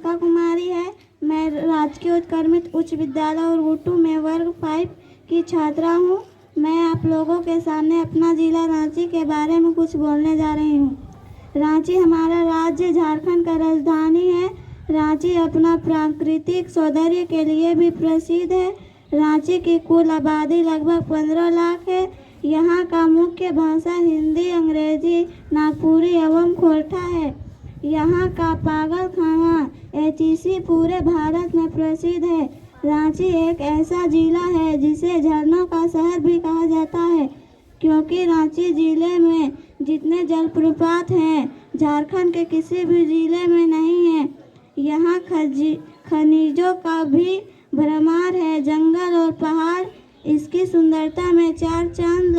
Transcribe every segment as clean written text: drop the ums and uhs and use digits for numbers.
अनुष्का कुमारी है। मैं राजकीय उत्क्रमित उच्च विद्यालय उरगुट्टू में वर्ग 5 की छात्रा हूँ। मैं आप लोगों के सामने अपना जिला रांची के बारे में कुछ बोलने जा रही हूँ। रांची हमारा राज्य झारखंड का राजधानी है। रांची अपना प्राकृतिक सौंदर्य के लिए भी प्रसिद्ध है। रांची की कुल आबादी लगभग 15 लाख है। यहाँ का मुख्य भाषा हिंदी, अंग्रेजी, नागपुरी एवं खोरठा है। यहाँ का पागल खाना एचईसी पूरे भारत में प्रसिद्ध है। रांची एक ऐसा जिला है जिसे झरनों का शहर भी कहा जाता है, क्योंकि रांची जिले में जितने जलप्रपात हैं झारखंड के किसी भी जिले में नहीं है। यहाँ खनिजों का भी भरमार है। जंगल और पहाड़ इसकी सुंदरता में चार चांद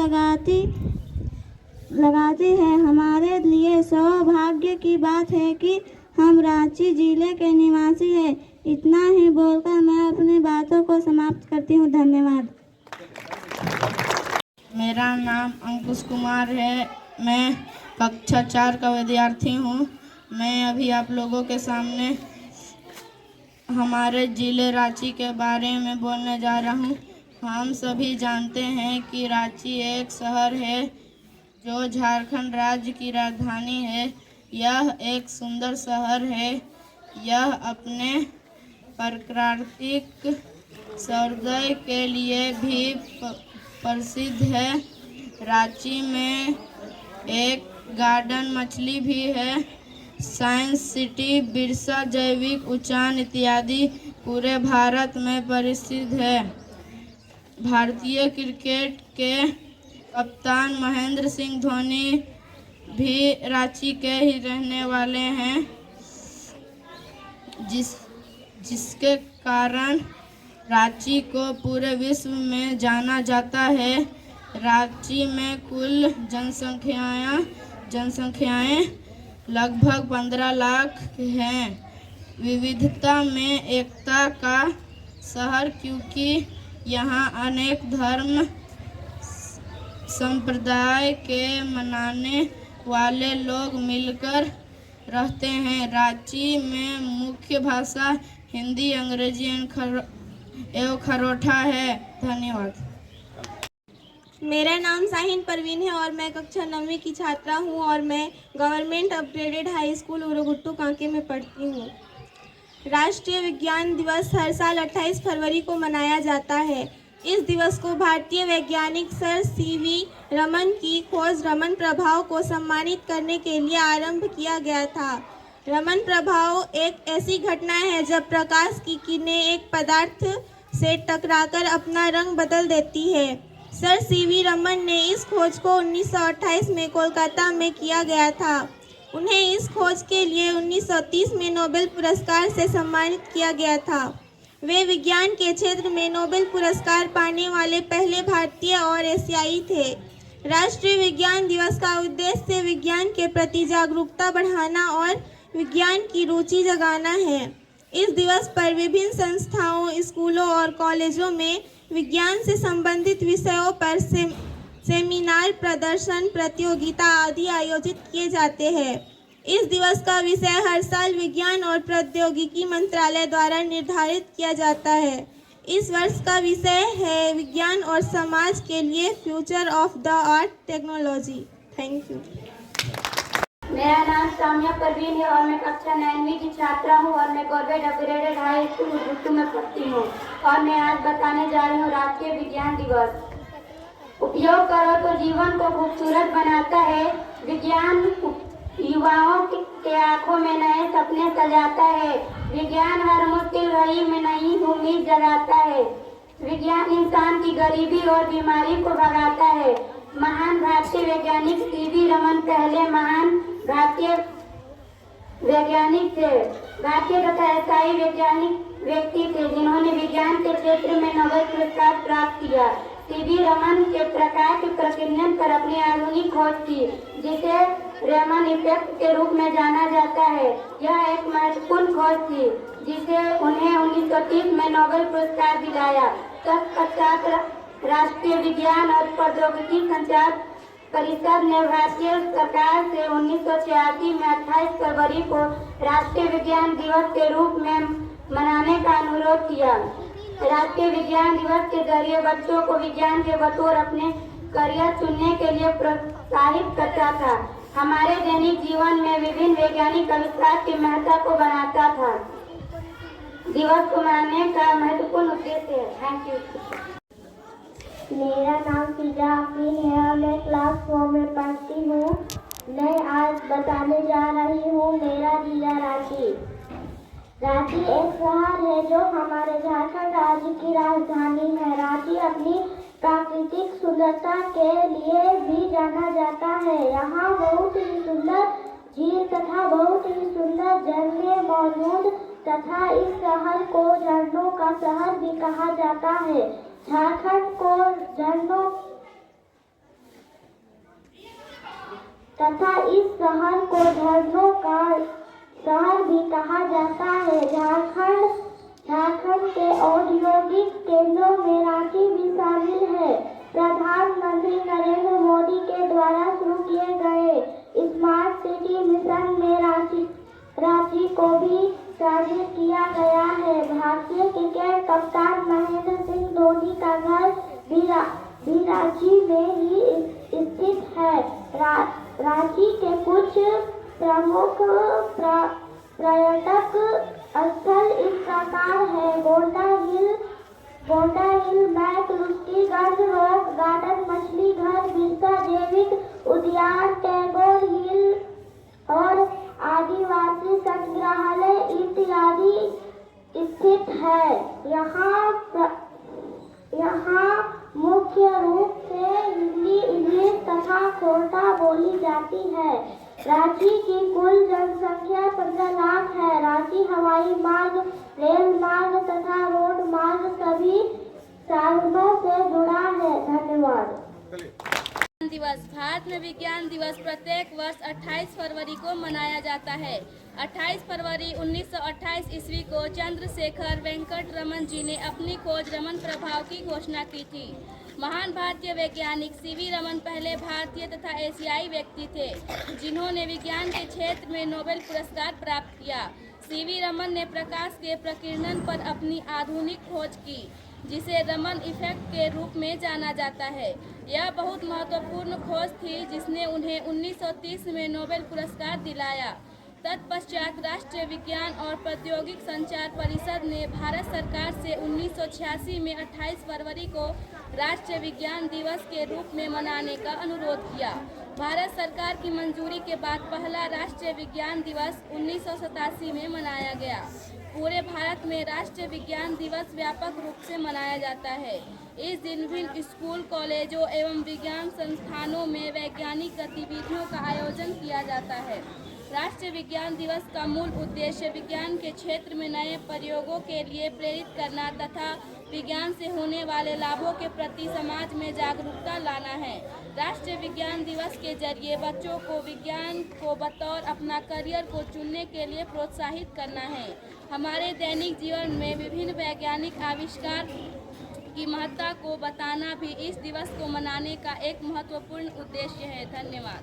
लगाती है। हमारे लिए सौभाग्य की बात है कि हम रांची जिले के निवासी हैं। इतना ही बोलकर मैं अपनी बातों को समाप्त करती हूँ। धन्यवाद। मेरा नाम अंकुश कुमार है। मैं कक्षा 4 का विद्यार्थी हूँ। मैं अभी आप लोगों के सामने हमारे जिले रांची के बारे में बोलने जा रहा हूँ। हम सभी जानते हैं कि रांची एक शहर है जो झारखंड राज्य की राजधानी है। यह एक सुंदर शहर है। यह अपने प्राकृतिक सौंदर्य के लिए भी प्रसिद्ध है। रांची में एक गार्डन मछली भी है। साइंस सिटी, बिरसा जैविक उद्यान इत्यादि पूरे भारत में प्रसिद्ध है। भारतीय क्रिकेट के कप्तान महेंद्र सिंह धोनी भी रांची के ही रहने वाले हैं, जिसके कारण रांची को पूरे विश्व में जाना जाता है। रांची में कुल जनसंख्याएं लगभग 15 लाख हैं। विविधता में एकता का शहर, क्योंकि यहाँ अनेक धर्म संप्रदाय के मानने वाले लोग मिलकर रहते हैं। रांची में मुख्य भाषा हिंदी, अंग्रेजी एवं खरोठा है। धन्यवाद। मेरा नाम शाहीन परवीन है और मैं कक्षा 9वीं की छात्रा हूं और मैं government upgraded high school Urguttu Kanke में पढ़ती हूं। राष्ट्रीय विज्ञान दिवस हर साल 28 फरवरी को मनाया जाता है। इस दिवस को भारतीय वैज्ञानिक सर सीवी रमन की खोज रमन प्रभाव को सम्मानित करने के लिए आरंभ किया गया था। रमन प्रभाव एक ऐसी घटना है जब प्रकाश की किरणें एक पदार्थ से टकराकर अपना रंग बदल देती है। सर सीवी रमन ने इस खोज को 1928 में कोलकाता में किया गया था। उन्हें इस खोज के लिए 1930 में नोबेल पुरस्कार से सम्मानित किया गया था। वे विज्ञान के क्षेत्र में नोबेल पुरस्कार पाने वाले पहले भारतीय और एशियाई थे। राष्ट्रीय विज्ञान दिवस का उद्देश्य विज्ञान के प्रति जागरूकता बढ़ाना और विज्ञान की रुचि जगाना है। इस दिवस पर विभिन्न संस्थाओं, स्कूलों और कॉलेजों में विज्ञान से संबंधित विषयों पर सेमिनार, प्रदर्शन, प्रतियोगिता आदि आयोजित किए जाते हैं। इस दिवस का विषय हर साल विज्ञान और प्रौद्योगिकी मंत्रालय द्वारा निर्धारित किया जाता है। इस वर्ष का विषय है विज्ञान और समाज के लिए future of the earth technology. Thank you. मेरा नाम सामिया परवीन है और मैं कक्षा 9वीं की छात्रा हूँ और मैं गवर्नमेंट अपग्रेडेड हाई स्कूल उरगुट्टू में पढ़ती हूँ और मैं आज बताने जा रही हूँ राष्ट्रीय विज्ञान दिवस। उपयोग करो तो जीवन को खूबसूरत बनाता है। विज्ञान युवाओं के आंखों में नए सपने सजाता है। विज्ञान हर मुश्किल घड़ी में नई उम्मीद जगाता है। विज्ञान इंसान की गरीबी और बीमारी को भगाता है। महान भारतीय वैज्ञानिक सीवी रमन पहले महान भारतीय वैज्ञानिक थे। भारतीय तथा एशियाई वैज्ञानिक व्यक्ति थे जिन्होंने विज्ञान के क्षेत्र में नोबेल पुरस्कार प्राप्त किया। सीवी रमन के प्रकाश प्रकीर्णन पर अपनी आधुनिक खोज की, जिसे रेमन इफेक्ट के रूप में जाना जाता है। यह एक महत्वपूर्ण खोज थी जिसे उन्हें 1930 में नोबेल पुरस्कार दिलाया। तत्पश्चात राष्ट्रीय विज्ञान और प्रौद्योगिकी संचार परिषद ने भारतीय सरकार से 1986 में 28 फरवरी को राष्ट्रीय विज्ञान दिवस के रूप में मनाने का अनुरोध किया। राष्ट्रीय विज्ञान दिवस के जरिए बच्चों को विज्ञान के बतौर अपने करियर चुनने के लिए प्रोत्साहित करता था। हमारे दैनिक जीवन में विभिन्न वैज्ञानिक आविष्कार के महत्व को बनाता था। दिवस को मनाने का महत्वपूर्ण उद्देश्य है। Thank you. मेरा नाम फिजा अफरीन है और मैं क्लास 4 में पढ़ती हूँ। मैं आज बताने जा रही हूँ मेरा जिला रांची। रांची एक शहर है जो हमारे झारखंड राज्य की राजधानी है। रांची अपनी प्राकृतिक सुंदरता के लिए भी जाना जाता है। यहाँ बहुत ही सुंदर झील तथा बहुत ही सुंदर झरने मौजूद तथा इस शहर को झरनों का शहर भी कहा जाता है। झारखंड को झरनों तथा इस शहर को झरनों का शहर भी कहा जाता है। झारखंड के औद्योगिक केंद्रों में रांची भी शामिल है। प्रधानमंत्री नरेंद्र मोदी के द्वारा शुरू किए गए स्मार्ट सिटी मिशन में रांची को भी शामिल किया गया है। भारतीय क्रिकेट कप्तान महेंद्र सिंह धोनी का घर भी रांची में ही स्थित है। रांची के कुछ प्रमुख पर्यटक स्थल इस प्रकार है: गोंडा हिल, मैक्लुस्कीगंज रॉक गार्डन, मछली घर, बिरसा जैविक उद्यान, टैगोर हिल और आदिवासी संग्रहालय इत्यादि स्थित है। यहाँ मुख्य रूप से हिंदी, इंग्लिश तथा खोरठा बोली जाती है। रांची की कुल जनसंख्या 15 लाख है। रांची हवाई मार्ग, रेल मार्ग तथा रोड मार्ग सभी साधनों से जुड़ा है। धन्यवाद। दिवस। भारत में विज्ञान दिवस प्रत्येक वर्ष 28 फरवरी को मनाया जाता है। 28 फरवरी 1928 ईस्वी को चंद्रशेखर वेंकट रमन जी ने अपनी खोज रमन प्रभाव की घोषणा की थी। महान भारतीय वैज्ञानिक सीवी रमन पहले भारतीय तथा एशियाई व्यक्ति थे जिन्होंने विज्ञान के क्षेत्र में नोबेल पुरस्कार प्राप्त किया। सीवी रमन ने प्रकाश के प्रकीर्णन पर अपनी आधुनिक खोज की, जिसे रमन इफेक्ट के रूप में जाना जाता है। यह बहुत महत्वपूर्ण खोज थी जिसने उन्हें 1930 में नोबेल पुरस्कार दिलाया। तत्पश्चात राष्ट्रीय विज्ञान और प्रौद्योगिक संचार परिषद ने भारत सरकार से 1986 में 28 फरवरी को राष्ट्रीय विज्ञान दिवस के रूप में मनाने का अनुरोध किया। भारत सरकार की मंजूरी के बाद पहला राष्ट्रीय विज्ञान दिवस 1987 में मनाया गया। पूरे भारत में राष्ट्रीय विज्ञान दिवस व्यापक रूप से मनाया जाता है। इस दिन विभिन्न स्कूल, कॉलेजों एवं विज्ञान संस्थानों में वैज्ञानिक गतिविधियों का आयोजन किया जाता है। राष्ट्रीय विज्ञान दिवस का मूल उद्देश्य विज्ञान के क्षेत्र में नए प्रयोगों के लिए प्रेरित करना तथा विज्ञान से होने वाले लाभों के प्रति समाज में जागरूकता लाना है। राष्ट्रीय विज्ञान दिवस के जरिए बच्चों को विज्ञान को बतौर अपना करियर को चुनने के लिए प्रोत्साहित करना है। हमारे दैनिक जीवन में विभिन्न वैज्ञानिक आविष्कार की महत्ता को बताना भी इस दिवस को मनाने का एक महत्वपूर्ण उद्देश्य है। धन्यवाद।